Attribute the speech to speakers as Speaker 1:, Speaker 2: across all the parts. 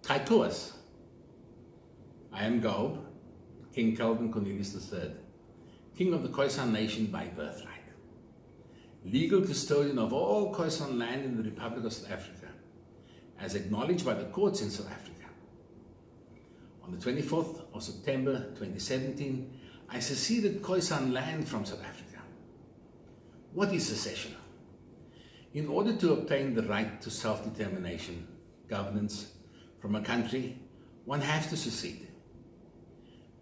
Speaker 1: Kaikoas. I am Gaub, King Calvin Cornelius III, King of the Khoisan Nation by birthright, legal custodian of all Khoisan land in the Republic of South Africa, as acknowledged by the courts in South Africa. On the 24th of September 2017, I seceded Khoisan land from South Africa. What is secession? In order to obtain the right to self-determination, governance from a country, one has to secede.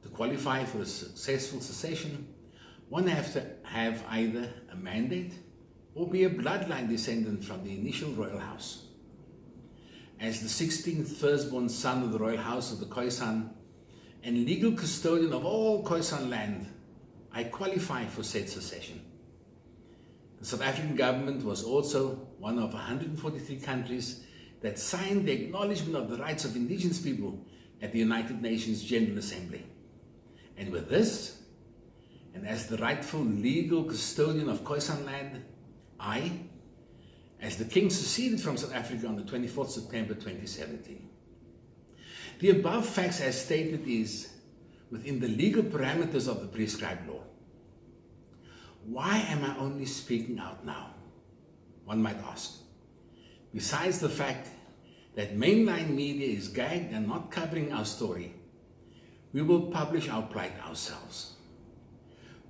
Speaker 1: To qualify for a successful secession, one has to have either a mandate or be a bloodline descendant from the initial royal house. As the 16th firstborn son of the royal house of the Khoisan and legal custodian of all Khoisan land, I qualify for said secession. The South African government was also one of 143 countries that signed the acknowledgement of the rights of indigenous people at the United Nations General Assembly. And with this, and as the rightful legal custodian of Khoisan land, I, as the king, seceded from South Africa on the 24th September 2017. The above facts as stated is within the legal parameters of the prescribed law. Why am I only speaking out now? One might ask. Besides the fact that mainline media is gagged and not covering our story, we will publish our plight ourselves.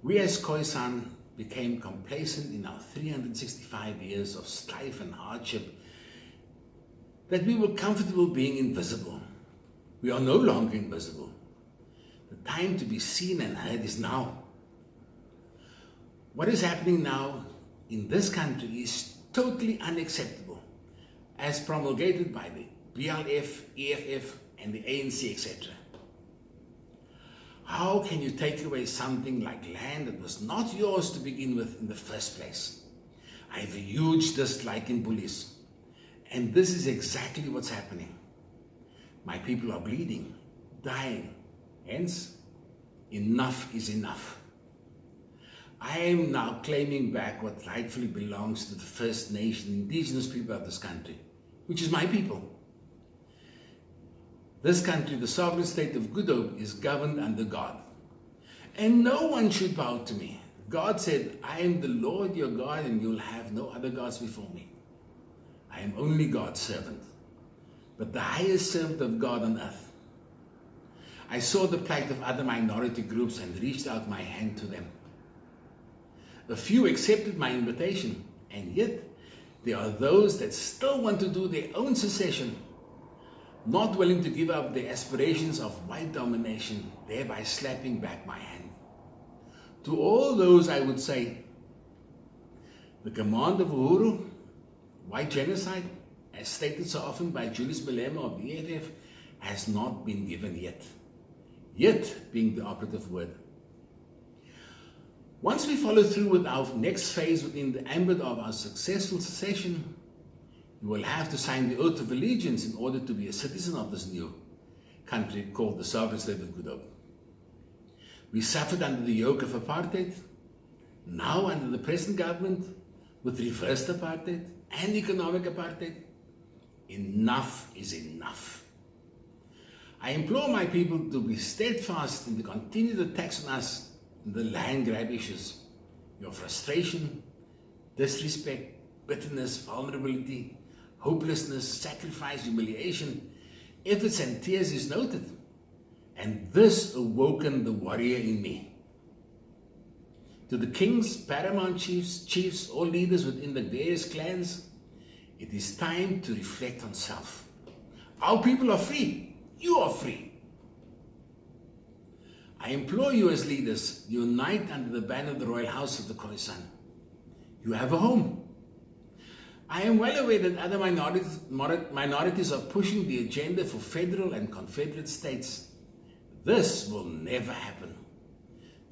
Speaker 1: We as Khoisan became complacent in our 365 years of strife and hardship that we were comfortable being invisible. We are no longer invisible. The time to be seen and heard is now. What is happening now in this country is totally unacceptable, as promulgated by the BLF, EFF, and the ANC, etc. How can you take away something like land that was not yours to begin with in the first place? I have a huge dislike in bullies, and this is exactly what's happening. My people are bleeding, dying, hence, enough is enough. I am now claiming back what rightfully belongs to the First Nation indigenous people of this country, which is my people. This country, the sovereign state of Good Hope, is governed under God. And no one should bow to me. God said, I am the Lord your God and you'll have no other gods before me. I am only God's servant, but the highest servant of God on earth. I saw the plight of other minority groups and reached out my hand to them. A few accepted my invitation, and yet there are those that still want to do their own secession, not willing to give up their aspirations of white domination, thereby slapping back my hand. To all those I would say, the command of Uhuru, white genocide, as stated so often by Julius Malema of the EFF, has not been given yet. Yet being the operative word. Once we follow through with our next phase within the ambit of our successful secession, you will have to sign the oath of allegiance in order to be a citizen of this new country called the sovereign state of Good Hope. We suffered under the yoke of apartheid, now under the present government with reversed apartheid and economic apartheid. Enough is enough. I implore my people to be steadfast in the continued attacks on us in the land grab issues. Your frustration, disrespect, bitterness, vulnerability, hopelessness, sacrifice, humiliation, efforts and tears is noted. And this awoken the warrior in me. To the kings, paramount chiefs, all leaders within the various clans, it is time to reflect on self. Our people are free. You are free. I implore you as leaders, unite under the banner of the Royal House of the Khoisan. You have a home. I am well aware that other minorities are pushing the agenda for federal and confederate states. This will never happen.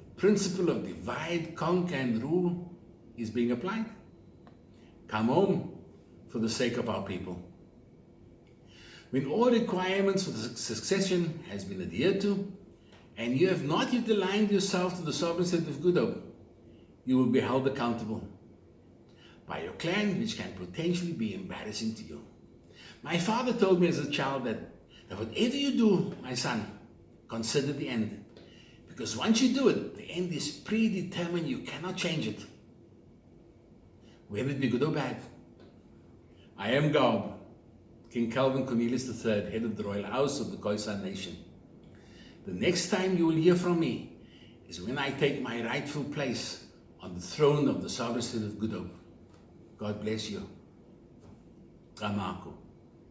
Speaker 1: The principle of divide, conquer and rule is being applied. Come home for the sake of our people. When all requirements for the succession has been adhered to, and you have not yet aligned yourself to the sovereign state of Good Hope, you will be held accountable by your clan, which can potentially be embarrassing to you. My father told me as a child that that whatever you do, my son, consider the end. Because once you do it, the end is predetermined. You cannot change it. Whether it be good or bad. I am God, King Calvin Cornelius III, head of the Royal House of the Khoisan Nation. The next time you will hear from me is when I take my rightful place on the throne of the sovereign state of Good Hope. God bless you. Kamako.